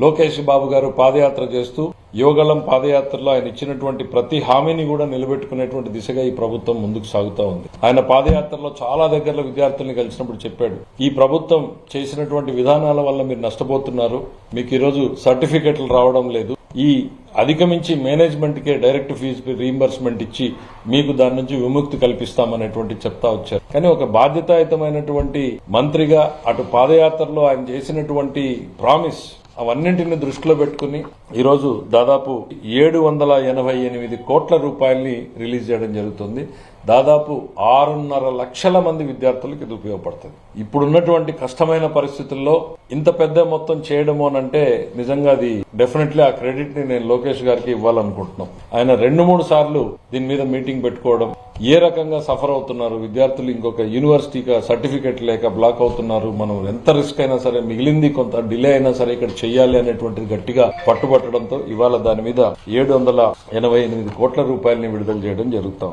లోకేష్ బాబు గారు పాదయాత్ర చేస్తూ యువగలం పాదయాత్రలో ఆయన ఇచ్చినటువంటి ప్రతి హామీని కూడా నిలబెట్టుకునేటువంటి దిశగా ఈ ప్రభుత్వం ముందుకు సాగుతా ఉంది. ఆయన పాదయాత్రలో చాలా దగ్గరలో విద్యార్థుల్ని కలిసినప్పుడు చెప్పాడు, ఈ ప్రభుత్వం చేసినటువంటి విధానాల వల్ల మీరు నష్టపోతున్నారు, మీకు ఈరోజు సర్టిఫికెట్లు రావడం లేదు, ఈ అధిగమించి మేనేజ్మెంట్ కే డైరెక్ట్ ఫీజు రీయింబర్స్మెంట్ ఇచ్చి మీకు దాని నుంచి విముక్తి కల్పిస్తామనేటువంటి చెప్తా వచ్చారు. కానీ ఒక బాధ్యతాయుతమైనటువంటి మంత్రిగా అటు పాదయాత్రలో ఆయన చేసినటువంటి ప్రామిస్ అవన్నింటిని దృష్టిలో పెట్టుకుని ఈరోజు దాదాపు 788 కోట్ల రూపాయల్ని రిలీజ్ చేయడం జరుగుతుంది. దాదాపు 6.5 లక్షల మంది విద్యార్థులకు ఇది ఉపయోగపడుతుంది. ఇప్పుడున్నటువంటి కష్టమైన పరిస్థితుల్లో ఇంత పెద్ద మొత్తం చేయడము అనంటే నిజంగా అది డెఫినెట్లీ ఆ క్రెడిట్ ని నేను లోకేష్ గారికి ఇవ్వాలనుకుంటున్నాం. ఆయన 2-3 సార్లు దీని మీద మీటింగ్ పెట్టుకోవడం, ఏ రకంగా సఫర్ అవుతున్నారు విద్యార్థులు, ఇంకొక యూనివర్సిటీగా సర్టిఫికెట్ లేక బ్లాక్ అవుతున్నారు, మనం ఎంత రిస్క్ అయినా సరే మిగిలింది కొంత డిలే అయినా సరే ఇక్కడ చెయ్యాలి అనేటువంటిది గట్టిగా పట్టుబట్టడంతో ఇవాళ దాని మీద 788 కోట్ల రూపాయలని విడుదల చేయడం జరుగుతాం.